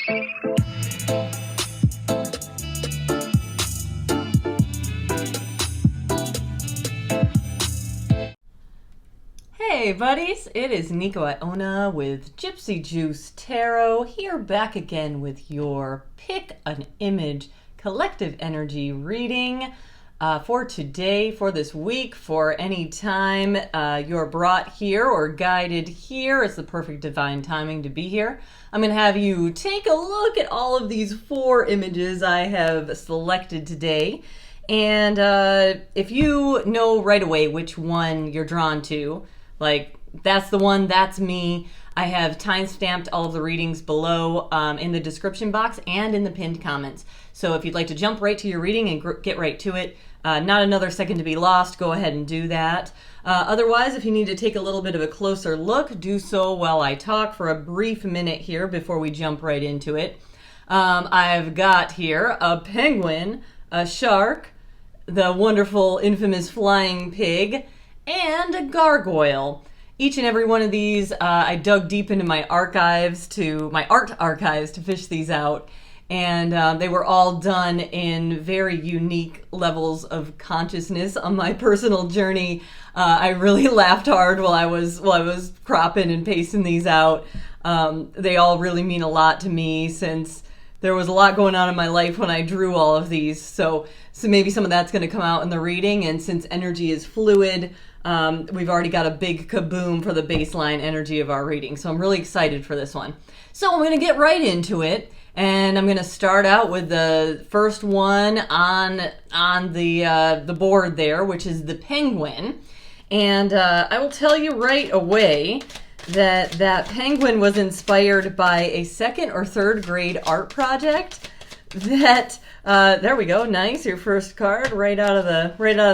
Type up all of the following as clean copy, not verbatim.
Hey buddies, it is Nico Iona with Gypsy Juice Tarot, here back again with your Pick an Image collective energy reading for today, for this week, for any time you're brought here or guided here. It's the perfect divine timing to be here. I'm going to have you take a look at all of these 4 images I have selected today. And if you know right away which one you're drawn to, like, that's the one, that's me. I have time-stamped all of the readings below in the description box and in the pinned comments. So if you'd like to jump right to your reading and get right to it, not another second to be lost, go ahead and do that. Otherwise, if you need to take a little bit of a closer look, do so while I talk for a brief minute here before we jump right into it. I've got here a penguin, a shark, the wonderful, infamous flying pig, and a gargoyle. Each and every one of these, I dug deep into my art archives to fish these out, and they were all done in very unique levels of consciousness on my personal journey. I really laughed hard while I was cropping and pasting these out. They all really mean a lot to me, since there was a lot going on in my life when I drew all of these. So maybe some of that's going to come out in the reading, and since energy is fluid, we've already got a big kaboom for the baseline energy of our reading. So I'm really excited for this one. So I'm going to get right into it, and I'm going to start out with the first one on the board there, which is the penguin. And I will tell you right away that penguin was inspired by a 2nd or 3rd grade art project that there we go, nice, your first card right out of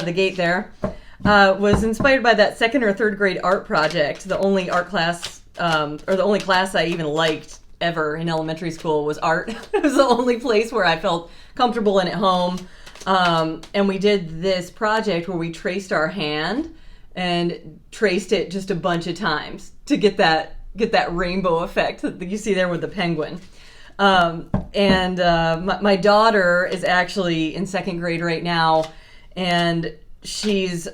the gate there. Was inspired by that 2nd or 3rd grade art project. The only art class, or the only class I even liked ever in elementary school was art. It was the only place where I felt comfortable and at home. And we did this project where we traced our hand and traced it just a bunch of times to get that rainbow effect that you see there with the penguin. My daughter is actually in 2nd grade right now, and she's,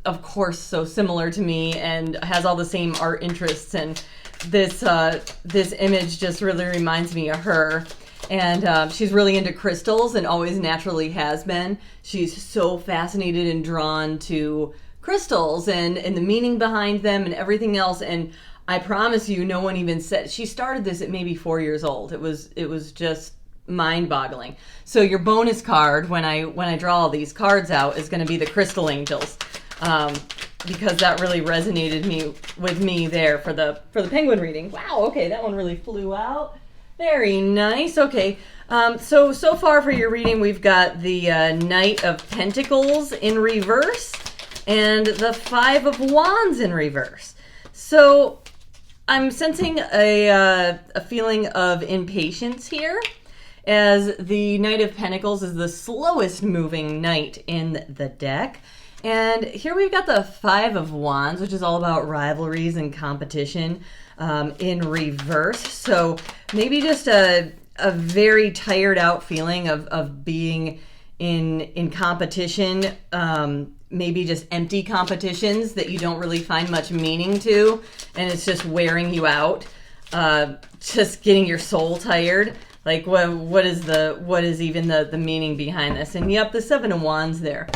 of course, so similar to me and has all the same art interests, and this image just really reminds me of her. And she's really into crystals and always naturally has been. She's so fascinated and drawn to crystals and the meaning behind them and everything else. And I promise you, no one even said, she started this at maybe 4 years old. It was just mind-boggling. So your bonus card when I draw all these cards out is going to be the crystal angels, because that really resonated with me there for the penguin reading. Wow, okay, that one really flew out. Very nice. Okay, so far for your reading, we've got the Knight of Pentacles in reverse and the 5 of Wands in reverse. So I'm sensing a feeling of impatience here, as the Knight of Pentacles is the slowest moving knight in the deck. And here we've got the 5 of Wands, which is all about rivalries and competition, in reverse. So maybe just a very tired out feeling of being in competition, maybe just empty competitions that you don't really find much meaning to, and it's just wearing you out, just getting your soul tired. Like, what is even the meaning behind this? And yep, the 7 of Wands there,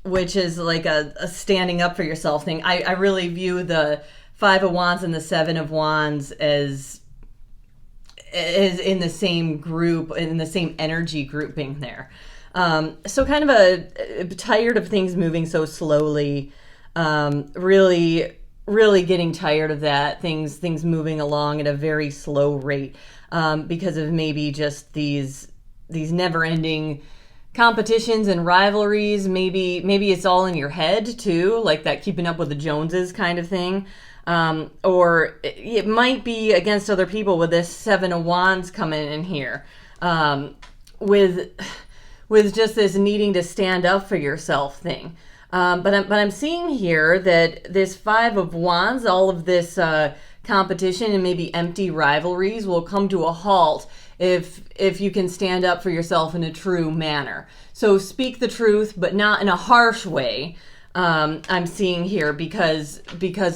which is like a standing up for yourself thing. I really view the 5 of Wands and the 7 of Wands as in the same group, in the same energy grouping there. So kind of a tired of things moving so slowly, really getting tired of that, things moving along at a very slow rate, because of maybe just these never-ending competitions and rivalries. Maybe it's all in your head too, like that keeping up with the Joneses kind of thing. Or it might be against other people with this 7 of Wands coming in here, with just this needing to stand up for yourself thing. But I'm seeing here that this 5 of Wands, all of this competition and maybe empty rivalries will come to a halt if you can stand up for yourself in a true manner. So speak the truth, but not in a harsh way. I'm seeing here because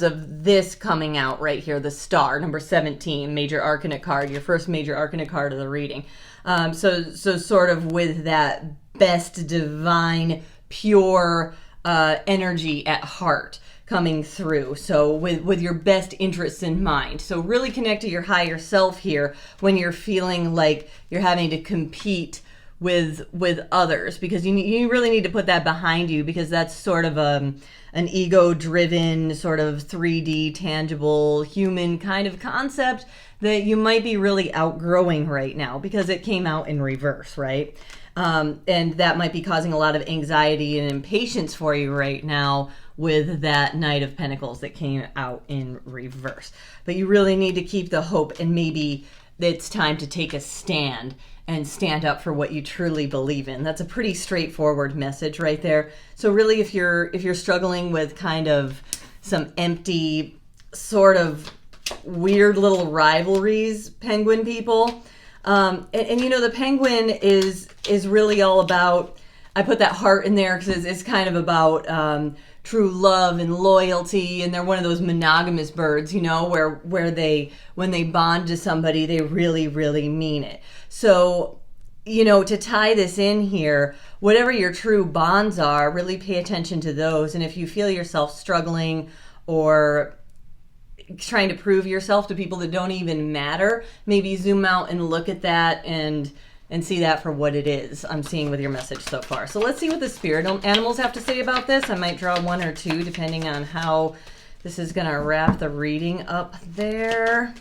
of this coming out right here, the star, number 17, major arcana card, your first major arcana card of the reading. So sort of with that best divine, pure energy at heart coming through. So with your best interests in mind. So really connect to your higher self here when you're feeling like you're having to compete with others, because you really need to put that behind you, because that's sort of an ego-driven sort of 3D tangible human kind of concept that you might be really outgrowing right now because it came out in reverse, right? And that might be causing a lot of anxiety and impatience for you right now with that Knight of Pentacles that came out in reverse. But you really need to keep the hope, and maybe it's time to take a stand and stand up for what you truly believe in. That's a pretty straightforward message right there. So really, if you're struggling with kind of some empty, sort of weird little rivalries, Penguin people, and you know, the Penguin is really all about, I put that heart in there because it's kind of about true love and loyalty, and they're one of those monogamous birds, you know, where when they bond to somebody, they really, really mean it. So, you know, to tie this in here, whatever your true bonds are, really pay attention to those. And if you feel yourself struggling or trying to prove yourself to people that don't even matter, maybe zoom out and look at that and see that for what it is I'm seeing with your message so far. So let's see what the spirit animals have to say about this. I might draw one or two depending on how this is going to wrap the reading up there.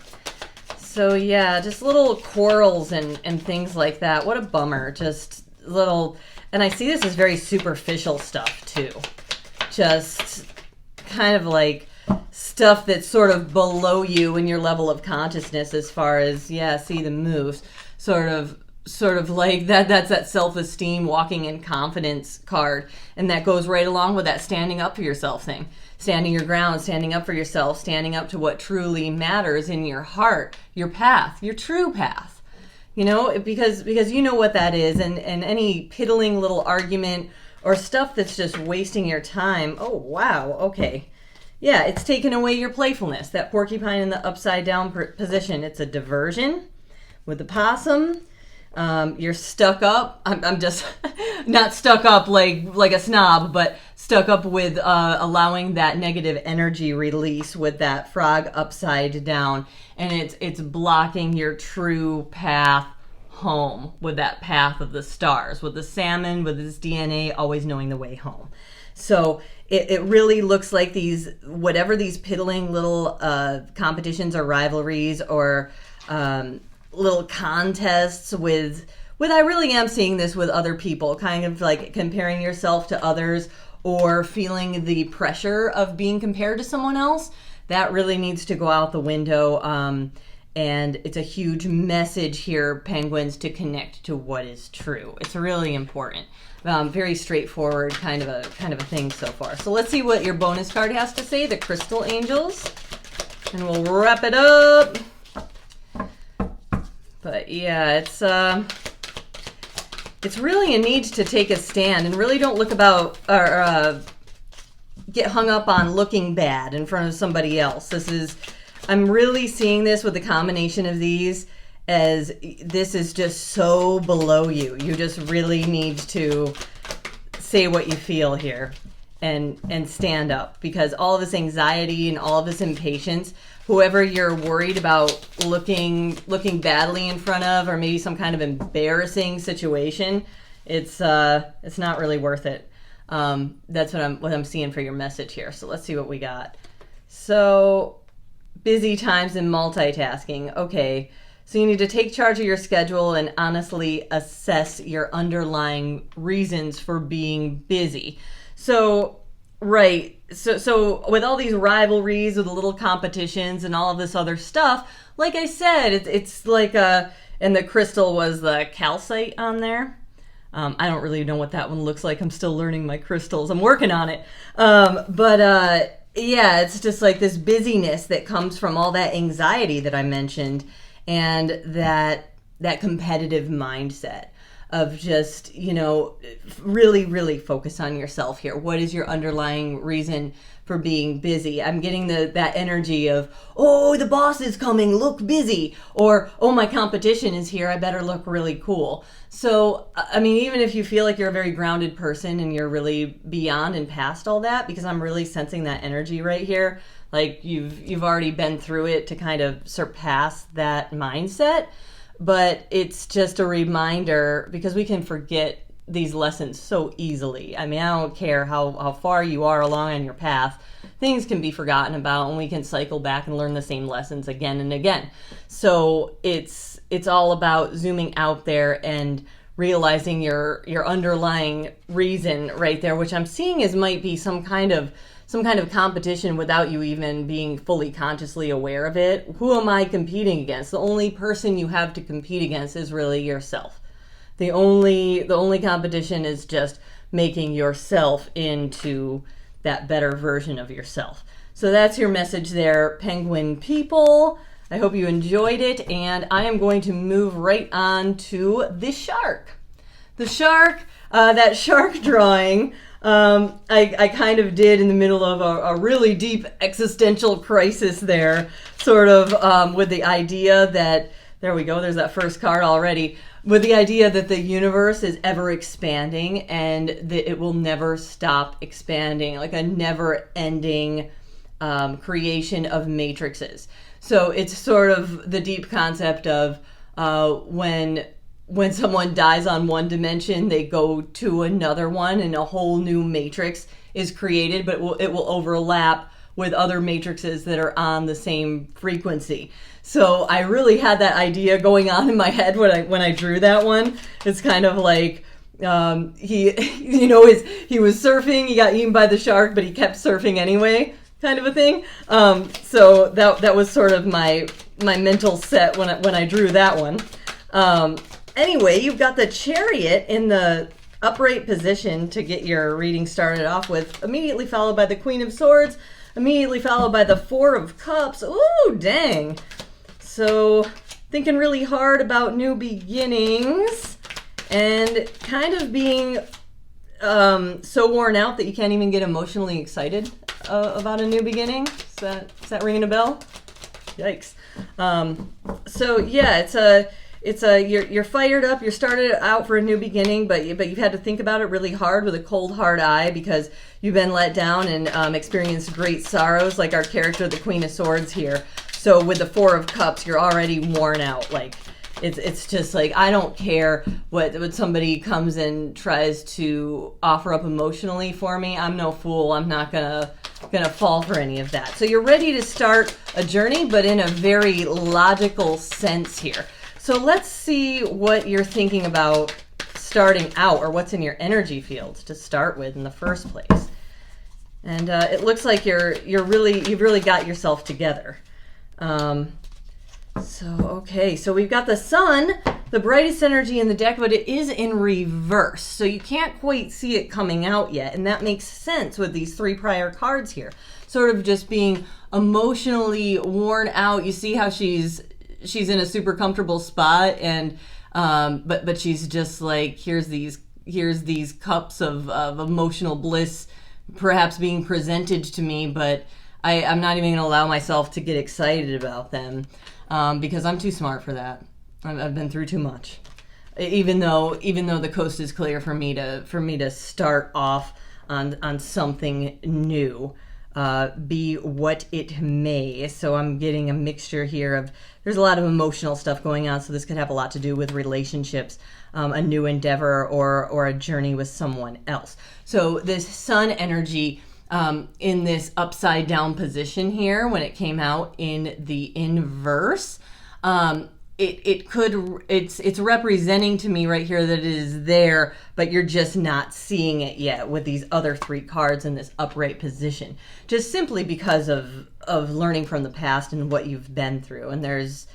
So yeah, just little quarrels and things like that. What a bummer. Just little, and I see this as very superficial stuff too. Just kind of like stuff that's sort of below you in your level of consciousness as far as, yeah, see the moves. Sort of like that's that self-esteem, walking in confidence card. And that goes right along with that standing up for yourself thing. Standing your ground, standing up for yourself, standing up to what truly matters in your heart, your path, your true path. You know, because you know what that is, and any piddling little argument or stuff that's just wasting your time. Oh, wow, okay. Yeah, it's taken away your playfulness. That porcupine in the upside down position, it's a diversion. With the possum, you're stuck up. I'm just not stuck up like a snob, but stuck up with allowing that negative energy release with that frog upside down, and it's blocking your true path home with that path of the stars, with the salmon, with his DNA always knowing the way home. So it really looks like whatever these piddling little competitions or rivalries or little contests with I really am seeing this with other people, kind of like comparing yourself to others or feeling the pressure of being compared to someone else. That really needs to go out the window. And it's a huge message here, Penguins, to connect to what is true. It's really important. Very straightforward kind of a thing so far. So let's see what your bonus card has to say, the Crystal Angels. And we'll wrap it up. But yeah, it's really a need to take a stand and really don't look about or get hung up on looking bad in front of somebody else. I'm really seeing this with the combination of these as this is just so below you. You just really need to say what you feel here and stand up, because all of this anxiety and all of this impatience, whoever you're worried about looking badly in front of, or maybe some kind of embarrassing situation, it's not really worth it. That's what I'm seeing for your message here. So let's see what we got. So busy times and multitasking. Okay. So you need to take charge of your schedule and honestly assess your underlying reasons for being busy. So, right. So with all these rivalries, with the little competitions and all of this other stuff, like I said, it's like and the crystal was the calcite on there. I don't really know what that one looks like. I'm still learning my crystals. I'm working on it. But yeah, it's just like this busyness that comes from all that anxiety that I mentioned, and that competitive mindset of just, really focus on yourself here. What is your underlying reason for being busy? I'm getting that energy of, oh, the boss is coming, look busy, or, oh, my competition is here, I better look really cool. So, I mean, even if you feel like you're a very grounded person and you're really beyond and past all that, because I'm really sensing that energy right here, like you've already been through it to kind of surpass that mindset. But it's just a reminder, because we can forget these lessons so easily. I mean, I don't care how far you are along on your path. Things can be forgotten about, and we can cycle back and learn the same lessons again and again. So it's all about zooming out there and realizing your underlying reason right there, which I'm seeing is might be some kind of competition without you even being fully consciously aware of it. Who am I competing against? The only person you have to compete against is really yourself. The only competition is just making yourself into that better version of yourself. So that's your message there, penguin people. I hope you enjoyed it, and I am going to move right on to the shark. The shark, that shark drawing, I kind of did in the middle of a really deep existential crisis there, sort of with the idea that, there we go, there's that first card already, with the idea that the universe is ever expanding and that it will never stop expanding, like a never-ending creation of matrices. So it's sort of the deep concept of when someone dies on one dimension, they go to another one and a whole new matrix is created, but it will overlap with other matrices that are on the same frequency. So I really had that idea going on in my head when I drew that one. It's kind of like he was surfing, he got eaten by the shark, but he kept surfing anyway, kind of a thing. So that was sort of my mental set when I drew that one. Anyway, you've got the Chariot in the upright position to get your reading started off with, immediately followed by the Queen of Swords, immediately followed by the Four of Cups. Ooh, dang. So, thinking really hard about new beginnings and kind of being so worn out that you can't even get emotionally excited about a new beginning. Is that ringing a bell? Yikes. So yeah, you're fired up, you're started out for a new beginning, but you've had to think about it really hard with a cold hard eye because you've been let down and experienced great sorrows, like our character, the Queen of Swords here. So with the Four of Cups, you're already worn out. Like it's just like, I don't care what somebody comes and tries to offer up emotionally for me. I'm no fool. I'm not gonna fall for any of that. So you're ready to start a journey, but in a very logical sense here. So let's see what you're thinking about starting out, or what's in your energy field to start with in the first place. And it looks like you've really got yourself together. So we've got the Sun, the brightest energy in the deck, but it is in reverse. So you can't quite see it coming out yet. And that makes sense with these three prior cards here. Sort of just being emotionally worn out. You see how she's in a super comfortable spot, and but she's just like, here's these cups of emotional bliss perhaps being presented to me, but I'm not even going to allow myself to get excited about them because I'm too smart for that. I've been through too much. Even though the coast is clear for me to start off on something new, be what it may. So I'm getting a mixture here of, there's a lot of emotional stuff going on, so this could have a lot to do with relationships, a new endeavor, or a journey with someone else. So this Sun energy in this upside down position here, when it came out in the inverse, it's representing to me right here that it is there, but you're just not seeing it yet with these other three cards in this upright position, just simply because of learning from the past and what you've been through. And there's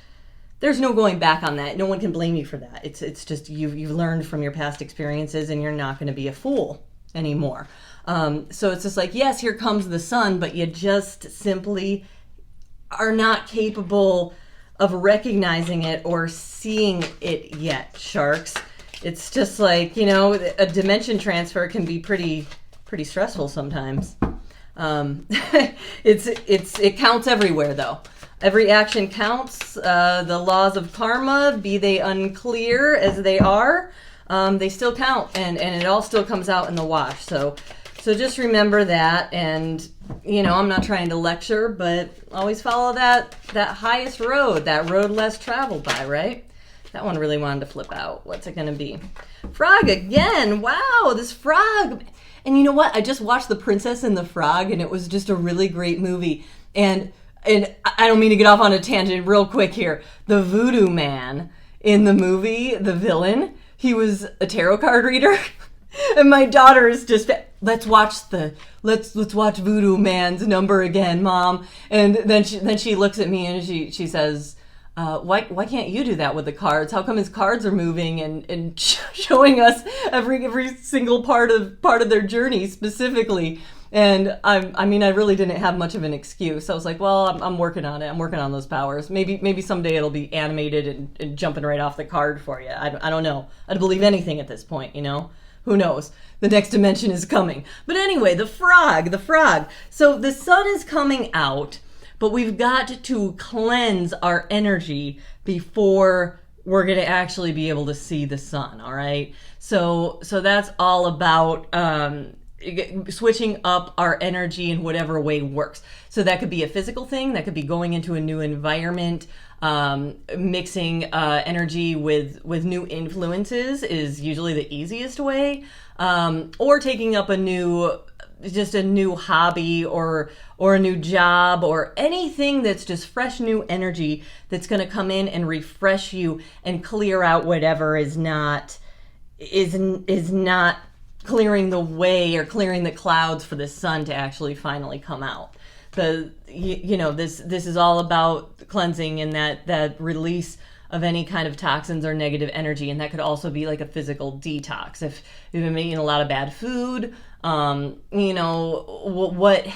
no going back on that. No one can blame you for that. It's just you've learned from your past experiences, and you're not going to be a fool anymore. So it's just like, yes, here comes the sun, but you just simply are not capable of recognizing it or seeing it yet, sharks. It's just like, you know, a dimension transfer can be pretty stressful sometimes. It counts everywhere, though. Every action counts. The laws of karma, be they unclear as they are, they still count, and it all still comes out in the wash. So just remember that, and you know, I'm not trying to lecture, but always follow that highest road, that road less traveled by, right? That one really wanted to flip out. What's it going to be? Frog again. Wow, this frog. And you know what? I just watched The Princess and the Frog, and it was just a really great movie. And I don't mean to get off on a tangent real quick here. The voodoo man in the movie, the villain, he was a tarot card reader. And my daughter is just, let's watch Voodoo Man's number again, Mom. And then she looks at me and she says, why can't you do that with the cards? How come his cards are moving and showing us every single part of their journey specifically? And I mean, I really didn't have much of an excuse. I was like, well, I'm working on it. I'm working on those powers. Maybe someday it'll be animated and jumping right off the card for you. I don't know. I'd believe anything at this point, you know? Who knows? The next dimension is coming. But anyway, the frog. So the sun is coming out, but we've got to cleanse our energy before we're going to actually be able to see the sun, all right? So that's all about switching up our energy in whatever way works. So that could be a physical thing, that could be going into a new environment, mixing energy with new influences is usually the easiest way, or taking up a new hobby or a new job or anything that's just fresh new energy that's going to come in and refresh you and clear out whatever is not clearing the way or clearing the clouds for the sun to actually finally come out. This is all about cleansing and that release of any kind of toxins or negative energy, and that could also be like a physical detox if you've been eating a lot of bad food.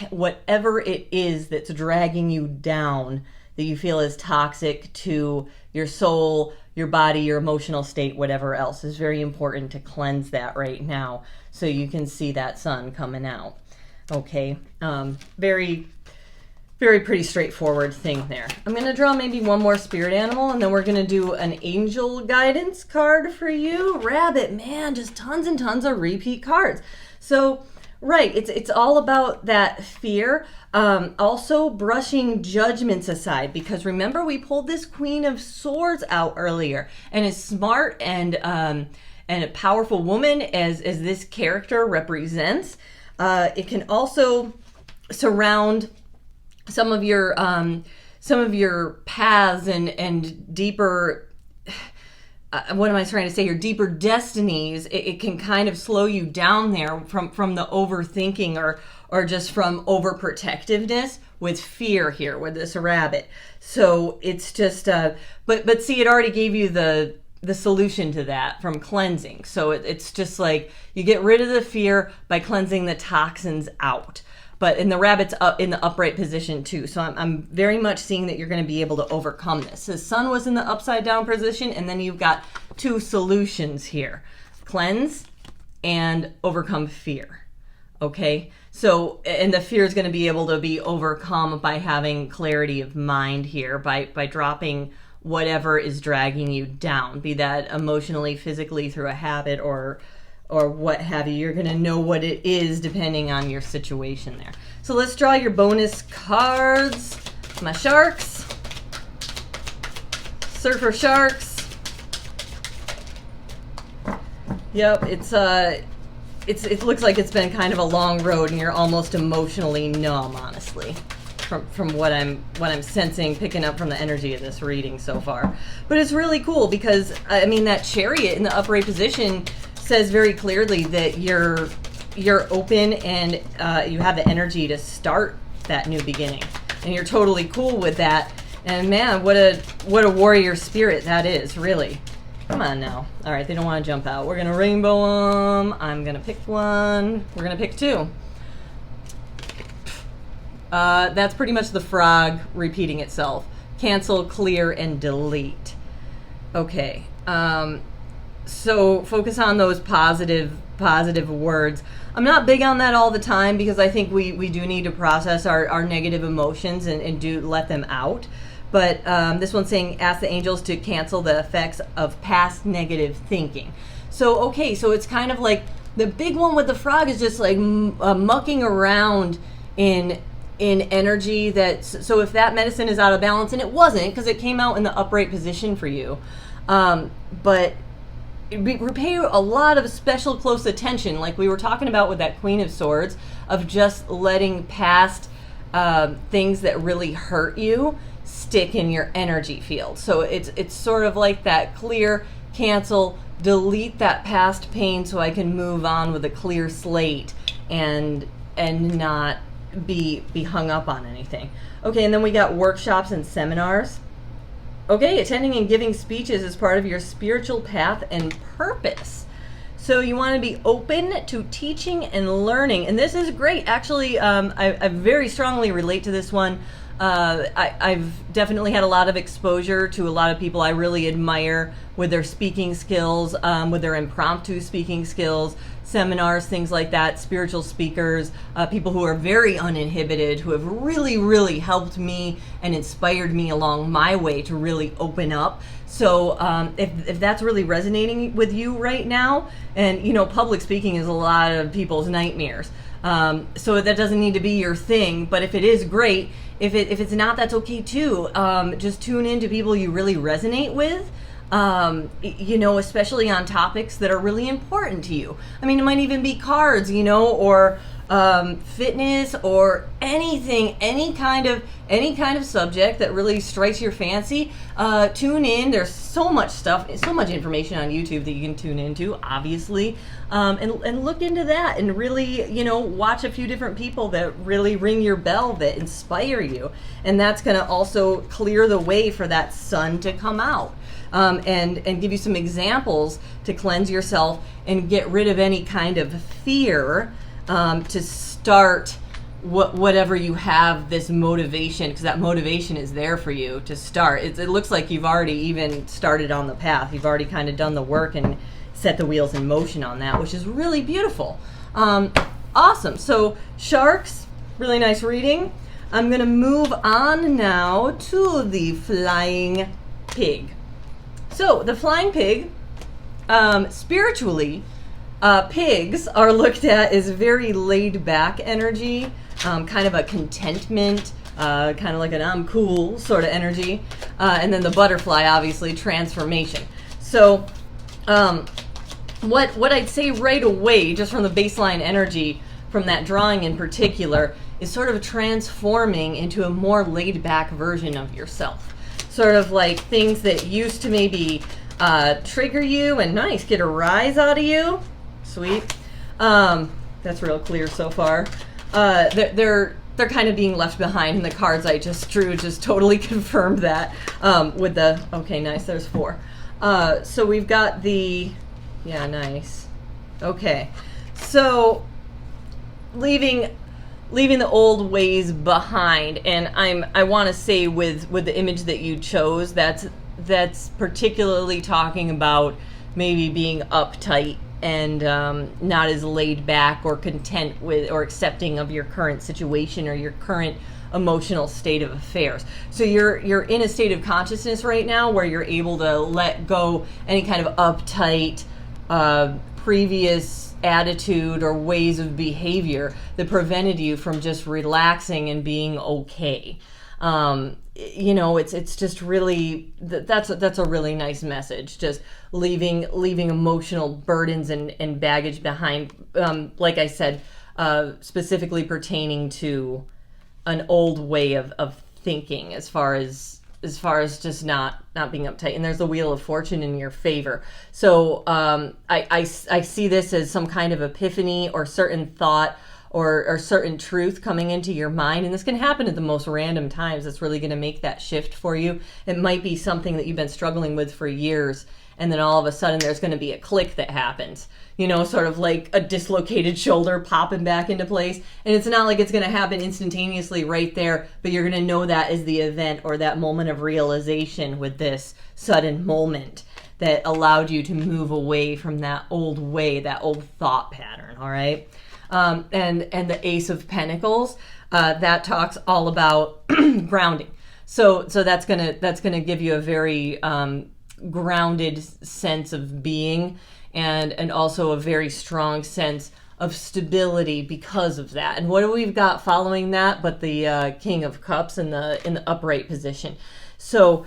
Whatever it is that's dragging you down that you feel is toxic to your soul, your body, your emotional state, whatever else, is very important to cleanse that right now so you can see that sun coming out. Okay, very pretty straightforward thing there. I'm going to draw maybe one more spirit animal, and then we're going to do an angel guidance card for you. Rabbit, man, just tons and tons of repeat cards. So, right, it's all about that fear. Also brushing judgments aside, because remember we pulled this Queen of Swords out earlier, and as smart and a powerful woman as this character represents, it can also surround some of your paths and deeper, what am I trying to say here? Deeper destinies. It can kind of slow you down there from the overthinking or just from overprotectiveness with fear here with this rabbit. So it's just, but see, it already gave you the solution to that from cleansing. So it's just like you get rid of the fear by cleansing the toxins out. But in the rabbit's up in the upright position too. So I'm very much seeing that you're going to be able to overcome this. The sun was in the upside down position, and then you've got two solutions here. Cleanse and overcome fear. Okay? So, and the fear is going to be able to be overcome by having clarity of mind here, by dropping whatever is dragging you down, be that emotionally, physically, through a habit or what have you. You're going to know what it is depending on your situation there. So let's draw your bonus cards. My sharks. Surfer sharks. Yep, it looks like it's been kind of a long road and you're almost emotionally numb, honestly. From what I'm sensing, picking up from the energy of this reading so far. But it's really cool because, I mean, that chariot in the upright position says very clearly that you're open and you have the energy to start that new beginning, and you're totally cool with that. And man, what a warrior spirit that is, really. Come on now. All right, they don't want to jump out. We're going to rainbow them. I'm going to pick one. We're going to pick two. That's pretty much the frog repeating itself. Cancel, clear, and delete. Okay. So focus on those positive words. I'm not big on that all the time because I think we do need to process our negative emotions and do let them out. But this one's saying, ask the angels to cancel the effects of past negative thinking. So, okay, so it's kind of like the big one with the frog is just like mucking around in energy. So if that medicine is out of balance, and it wasn't because it came out in the upright position for you, but pay a lot of special close attention, like we were talking about with that Queen of Swords, of just letting past things that really hurt you stick in your energy field. So it's sort of like that clear, cancel, delete that past pain so I can move on with a clear slate and not be hung up on anything. Okay, and then we got workshops and seminars. Okay, attending and giving speeches is part of your spiritual path and purpose. So you want to be open to teaching and learning. And this is great. Actually, I very strongly relate to this one. I've definitely had a lot of exposure to a lot of people I really admire with their speaking skills, with their impromptu speaking skills, seminars, things like that, spiritual speakers, people who are very uninhibited, who have really, really helped me and inspired me along my way to really open up. So if that's really resonating with you right now, and you know, public speaking is a lot of people's nightmares. So that doesn't need to be your thing, but if it is, great. If it's not, that's okay too. Just tune in to people you really resonate with, you know, especially on topics that are really important to you. I mean, it might even be cards, you know, or fitness, or anything, any kind of subject that really strikes your fancy. Tune in. There's so much stuff, so much information on YouTube that you can tune into, obviously, and look into that and really, you know, watch a few different people that really ring your bell, that inspire you, and that's going to also clear the way for that sun to come out. And give you some examples to cleanse yourself and get rid of any kind of fear, to start whatever you have this motivation, because that motivation is there for you to start. It looks like you've already even started on the path. You've already kind of done the work and set the wheels in motion on that, which is really beautiful. Awesome. So sharks, really nice reading. I'm going to move on now to the flying pig. So the flying pig, spiritually, pigs are looked at as very laid back energy, kind of a contentment, kind of like an I'm cool sort of energy. And then the butterfly, obviously, transformation. So what I'd say right away, just from the baseline energy from that drawing in particular, is sort of transforming into a more laid back version of yourself. Sort of like things that used to maybe trigger you and get a rise out of you. Sweet. That's real clear so far. They're kind of being left behind, and the cards I just drew just totally confirmed that. With the, okay, nice, there's 4. So we've got the, yeah, nice. Okay, so leaving the old ways behind, and I want to say with the image that you chose, that's particularly talking about maybe being uptight and not as laid back or content with or accepting of your current situation or your current emotional state of affairs. So you're in a state of consciousness right now where you're able to let go any kind of uptight previous attitude or ways of behavior that prevented you from just relaxing and being okay. You know, it's just really, that's a really nice message. Just leaving emotional burdens and baggage behind. Like I said, specifically pertaining to an old way of thinking, as far as just not being uptight. And there's the Wheel of Fortune in your favor. So I see this as some kind of epiphany or certain thought or certain truth coming into your mind. And this can happen at the most random times. It's really going to make that shift for you. It might be something that you've been struggling with for years, and then all of a sudden there's going to be a click that happens, you know, sort of like a dislocated shoulder popping back into place. And it's not like it's going to happen instantaneously right there, but you're going to know that is the event or that moment of realization with this sudden moment that allowed you to move away from that old way, that old thought pattern. All right. And the Ace of Pentacles, that talks all about grounding. So that's gonna give you a very grounded sense of being, and also a very strong sense of stability because of that. And what do we've got following that but the King of Cups in the upright position? So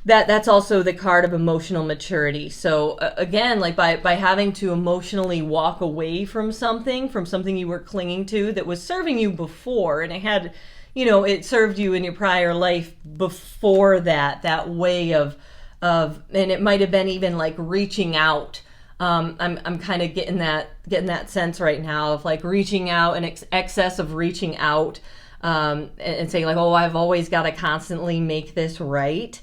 that's also the card of emotional maturity. So again, like by having to emotionally walk away from something you were clinging to that was serving you before, and it had, you know, it served you in your prior life before that way of, and it might have been even like reaching out. I'm kind of getting that sense right now of like reaching out, and excess of reaching out, and saying like, oh, I've always got to constantly make this right.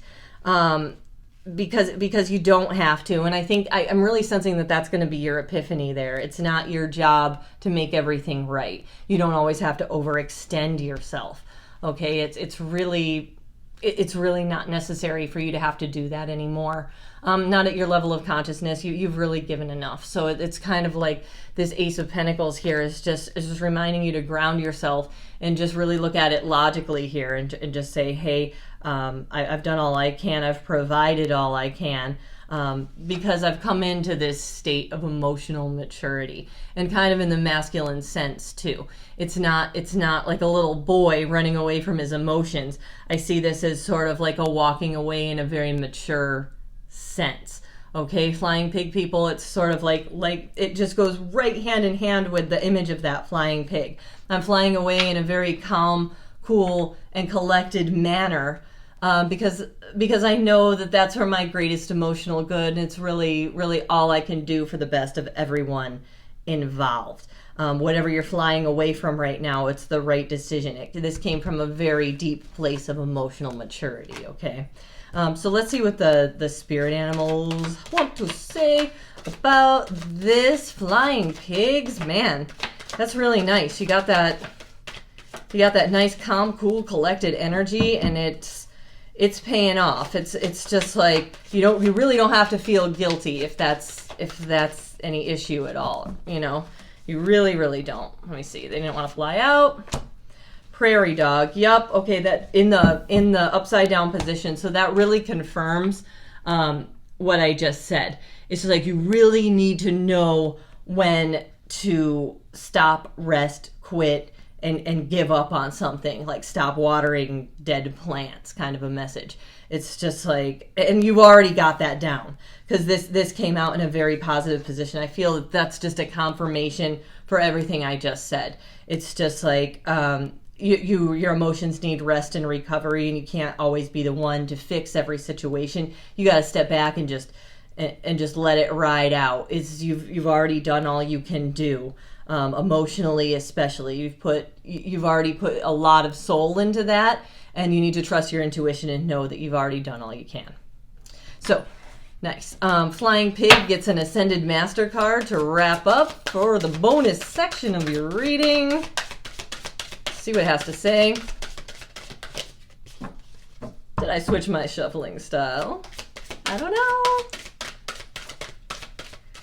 Because you don't have to. And I think I'm really sensing that that's going to be your epiphany there. It's not your job to make everything right. You don't always have to overextend yourself. Okay. It's really not necessary for you to have to do that anymore. Not at your level of consciousness. You've really given enough. So it's kind of like this Ace of Pentacles here is just reminding you to ground yourself and just really look at it logically here, and just say, hey, I've done all I can. I've provided all I can, because I've come into this state of emotional maturity, and kind of in the masculine sense too. It's not like a little boy running away from his emotions. I see this as sort of like a walking away in a very mature sense. Okay, flying pig people, it's sort of like it just goes right hand in hand with the image of that flying pig. I'm flying away in a very calm, cool, and collected manner, because I know that that's for my greatest emotional good, and it's really, really all I can do for the best of everyone involved. Whatever you're flying away from right now, it's the right decision. This came from a very deep place of emotional maturity, okay? So let's see what the spirit animals want to say about this flying pigs. Man, that's really nice. You got that nice, calm, cool, collected energy, and it's paying off. It's just like you really don't have to feel guilty if that's any issue at all. You know, you really, really don't. Let me see. They didn't want to fly out. Prairie dog. Yep. Okay. That in the upside down position. So that really confirms what I just said. It's just like you really need to know when to stop, rest, quit, and give up on something. Like stop watering dead plants, kind of a message. It's just like, and you've already got that down, because this came out in a very positive position. I feel that that's just a confirmation for everything I just said. It's just like, your emotions need rest and recovery, and you can't always be the one to fix every situation. You got to step back and just let it ride out. You've already done all you can do, emotionally especially. You've already put a lot of soul into that, and you need to trust your intuition and know that you've already done all you can. So nice. Flying Pig gets an Ascended Master card to wrap up for the bonus section of your reading. See what it has to say. Did I switch my shuffling style? I don't know.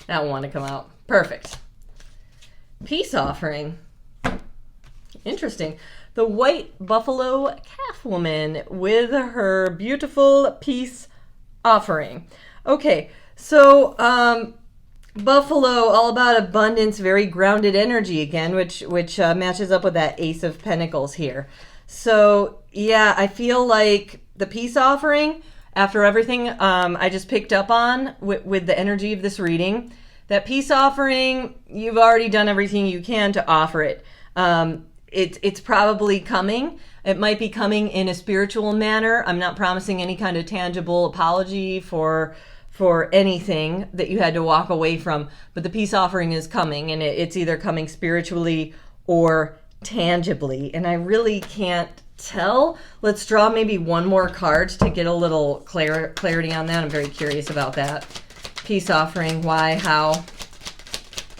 That one to come out. Perfect. Peace offering. Interesting. The white buffalo calf woman with her beautiful peace offering. Okay, so Buffalo, all about abundance, very grounded energy again, which matches up with that Ace of Pentacles here. So yeah, I feel like the peace offering, after everything I just picked up on with the energy of this reading, that peace offering, you've already done everything you can to offer it. It's probably coming. It might be coming in a spiritual manner. I'm not promising any kind of tangible apology for anything that you had to walk away from, but the peace offering is coming, and it's either coming spiritually or tangibly. And I really can't tell. Let's draw maybe one more card to get a little clarity on that. I'm very curious about that. Peace offering, why, how,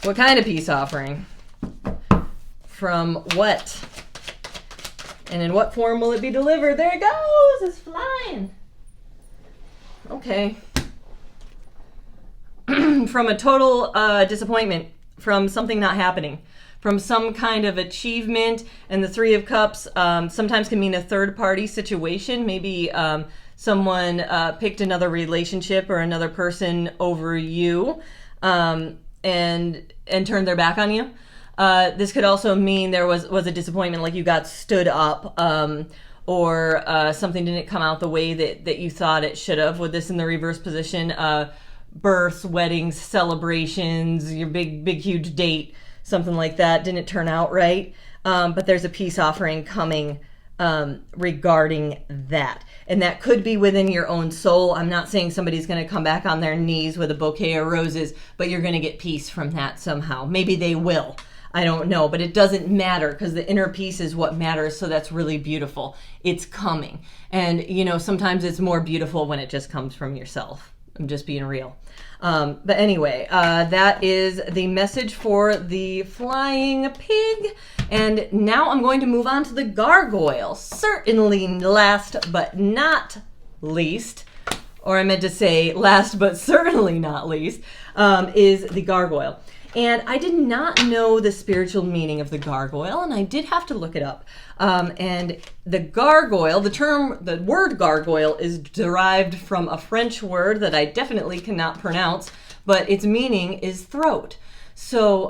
what kind of peace offering? From what? And in what form will it be delivered? There it goes, it's flying. Okay. From a total disappointment, from something not happening, from some kind of achievement. And the Three of Cups sometimes can mean a third-party situation. Maybe someone picked another relationship or another person over you and turned their back on you. This could also mean there was a disappointment, like you got stood up, or something didn't come out the way that you thought it should have. With this in the reverse position, births, weddings, celebrations, your big, huge date, something like that didn't turn out right. But there's a peace offering coming regarding that. And that could be within your own soul. I'm not saying somebody's going to come back on their knees with a bouquet of roses, but you're going to get peace from that somehow. Maybe they will. I don't know, but it doesn't matter because the inner peace is what matters. So that's really beautiful. It's coming. And, you know, sometimes it's more beautiful when it just comes from yourself. I'm just being real. But anyway, that is the message for the flying pig. And now I'm going to move on to the gargoyle. Certainly last but not least, or I meant to say last but certainly not least, is the gargoyle. And I did not know the spiritual meaning of the gargoyle, and I did have to look it up. And the gargoyle, the word gargoyle is derived from a French word that I definitely cannot pronounce, but its meaning is throat. So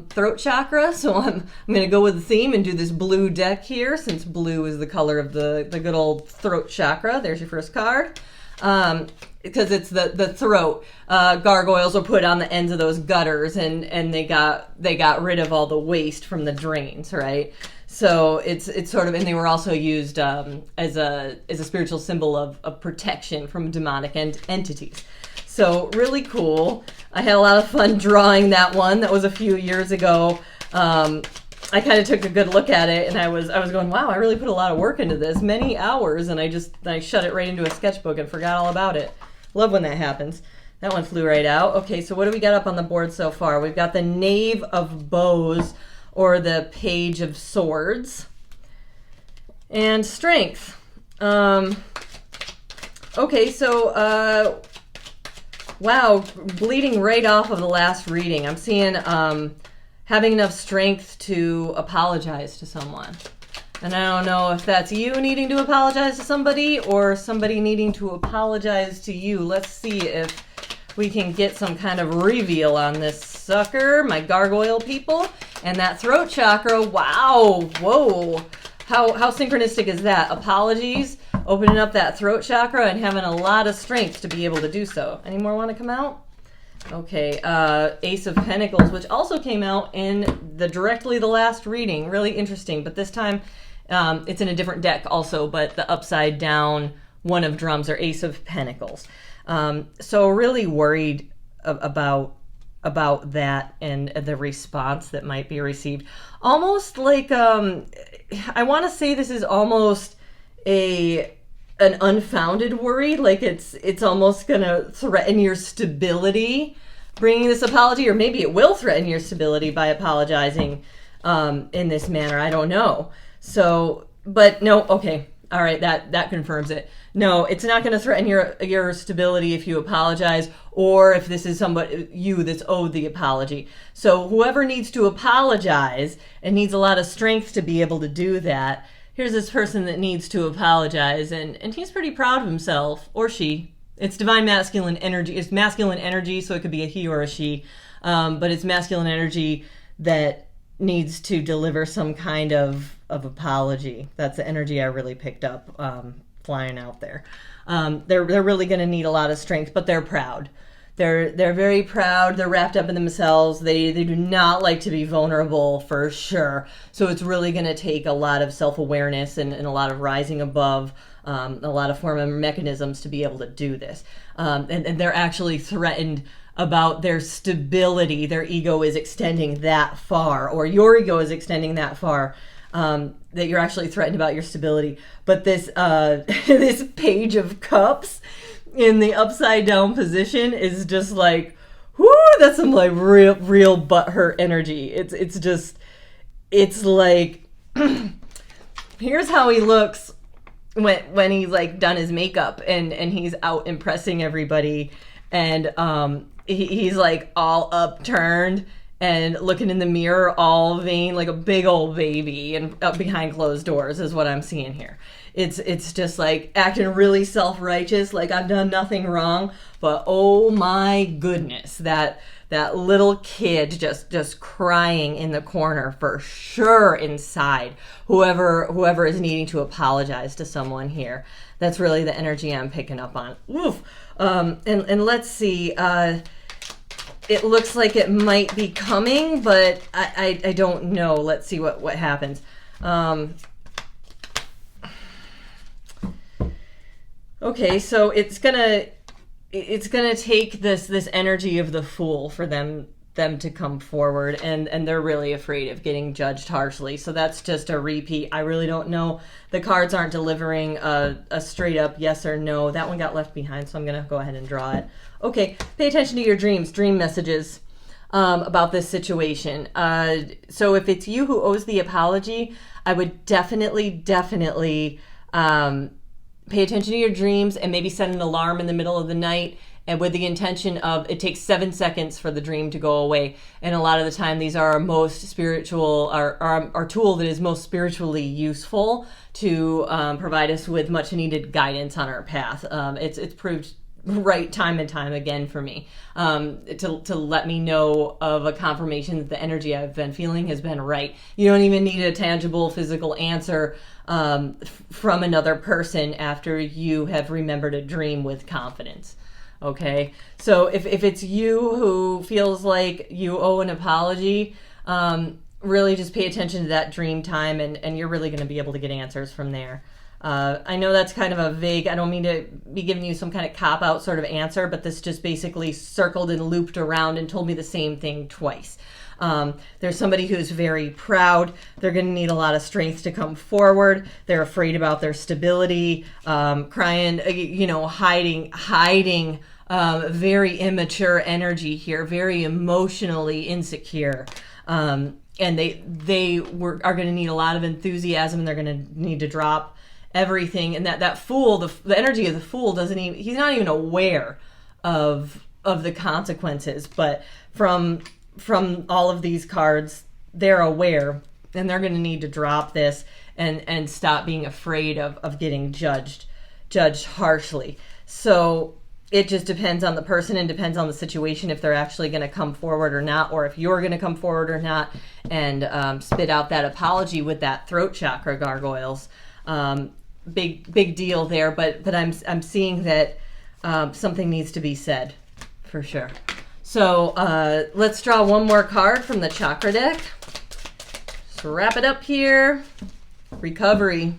throat chakra. So I'm going to go with the theme and do this blue deck here, since blue is the color of the good old throat chakra. There's your first card. Because it's the throat. Gargoyles were put on the ends of those gutters, and they got rid of all the waste from the drains, right? So it's sort of, and they were also used as a spiritual symbol of protection from demonic entities. So really cool. I had a lot of fun drawing that one. That was a few years ago. I kind of took a good look at it, and I was going, wow, I really put a lot of work into this, many hours, and I shut it right into a sketchbook and forgot all about it. Love when that happens. That one flew right out. Okay, so what do we got up on the board so far? We've got the Knave of Bows, or the Page of Swords, and Strength. Okay, so wow, bleeding right off of the last reading. I'm seeing having enough strength to apologize to someone. And I don't know if that's you needing to apologize to somebody or somebody needing to apologize to you. Let's see if we can get some kind of reveal on this sucker, my gargoyle people. And that throat chakra, wow, whoa. How synchronistic is that? Apologies, opening up that throat chakra and having a lot of strength to be able to do so. Any more want to come out? Okay, Ace of Pentacles, which also came out in directly the last reading. Really interesting, but this time it's in a different deck also, but the upside down one of drums, or Ace of Pentacles. So really worried about that and the response that might be received. Almost like, I want to say this is almost an unfounded worry, like it's almost gonna threaten your stability bringing this apology, or maybe it will threaten your stability by apologizing in this manner. I don't know. So, but no, okay, all right, that confirms it. No, it's not going to threaten your stability if you apologize, or if this is somebody that's owed the apology. So whoever needs to apologize and needs a lot of strength to be able to do that, here's this person that needs to apologize, and he's pretty proud of himself, or she. It's divine masculine energy. It's masculine energy, so it could be a he or a she, but it's masculine energy that needs to deliver some kind of apology. That's the energy I really picked up flying out there. They're really going to need a lot of strength, but they're proud. They're very proud. They're wrapped up in themselves. They do not like to be vulnerable, for sure. So it's really going to take a lot of self-awareness and a lot of rising above, a lot of form of mechanisms to be able to do this. And they're actually threatened about their stability. Their ego is extending that far, or your ego is extending that far, that you're actually threatened about your stability. But this this Page of Cups in the upside down position is just like, whoo, that's some like real butthurt energy. It's like here's how he looks when he's like done his makeup and he's out impressing everybody, and he's like all upturned and looking in the mirror all vain like a big old baby, and up behind closed doors is what I'm seeing here. It's just like acting really self-righteous, like I've done nothing wrong, but oh my goodness, that little kid just crying in the corner for sure inside. Whoever is needing to apologize to someone here. That's really the energy I'm picking up on. Oof. And let's see. It looks like it might be coming, but I don't know. Let's see what happens. Okay, so it's gonna take this energy of the Fool for them to come forward, and they're really afraid of getting judged harshly. So that's just a repeat. I really don't know. The cards aren't delivering a straight up yes or no. That one got left behind, so I'm gonna go ahead and draw it. Okay, pay attention to your dreams, dream messages about this situation. So if it's you who owes the apology, I would definitely pay attention to your dreams and maybe set an alarm in the middle of the night, and with the intention of it takes 7 seconds for the dream to go away. And a lot of the time these are our most spiritual, our tool that is most spiritually useful to provide us with much needed guidance on our path. It's proved right time and time again for me, to let me know of a confirmation that the energy I've been feeling has been right. You don't even need a tangible physical answer from another person after you have remembered a dream with confidence. Okay, so if it's you who feels like you owe an apology, really just pay attention to that dream time, and you're really going to be able to get answers from there. I know that's kind of a vague, I don't mean to be giving you some kind of cop-out sort of answer, but this just basically circled and looped around and told me the same thing twice. There's somebody who's very proud. They're going to need a lot of strength to come forward. They're afraid about their stability, crying, hiding very immature energy here, very emotionally insecure. And they are going to need a lot of enthusiasm. They're going to need to drop everything. And that Fool, the energy of the Fool he's not even aware of the consequences, but from all of these cards, they're aware, and they're going to need to drop this and stop being afraid of getting judged harshly. So it just depends on the person and depends on the situation if they're actually going to come forward or not, or if you're going to come forward or not and spit out that apology with that throat chakra, gargoyles. Big deal there, but I'm seeing that something needs to be said for sure. So let's draw one more card from the chakra deck. Just wrap it up here. Recovery.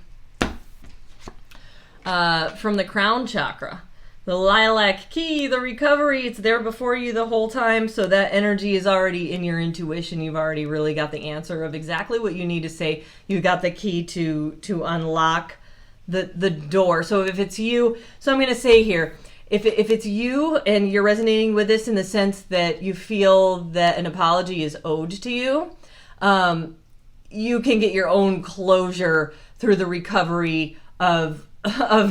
From the crown chakra. The lilac key, the recovery, it's there before you the whole time, so that energy is already in your intuition. You've already really got the answer of exactly what you need to say. You got the key to unlock the door. So if it's you, so I'm going to say here, if it's you and you're resonating with this in the sense that you feel that an apology is owed to you, you can get your own closure through the recovery of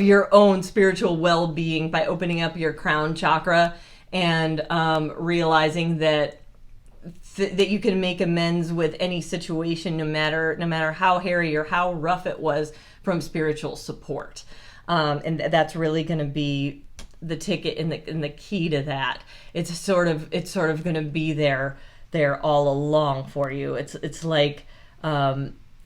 your own spiritual well-being by opening up your crown chakra and realizing that you can make amends with any situation, no matter how hairy or how rough it was, from spiritual support. And that's really going to be the ticket and the key to that. It's sort of going to be there all along for you. It's like,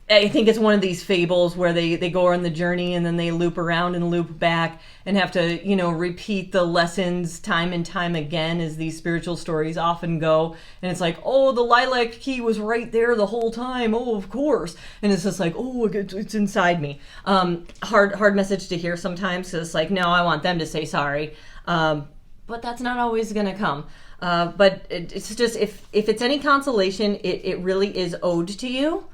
I think it's one of these fables where they go on the journey and then they loop around and loop back and have to, repeat the lessons time and time again, as these spiritual stories often go. And it's like, oh, the lilac key was right there the whole time. Oh, of course. And it's just like, oh, it's inside me. Hard message to hear sometimes. So it's like, no, I want them to say sorry. but that's not always going to come. But it's just, if it's any consolation, it really is owed to you.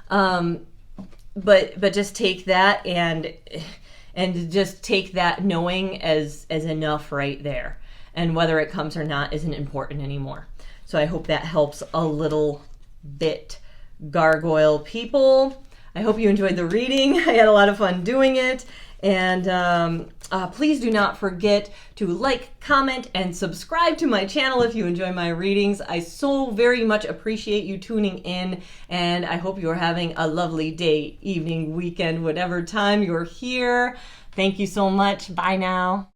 But just take that and just take that knowing as enough right there. And whether it comes or not isn't important anymore. So I hope that helps a little bit, gargoyle people. I hope you enjoyed the reading. I had a lot of fun doing it. And please do not forget to like, comment, and subscribe to my channel if you enjoy my readings. I so very much appreciate you tuning in, and I hope you're having a lovely day, evening, weekend, whatever time you're here. Thank you so much. Bye now.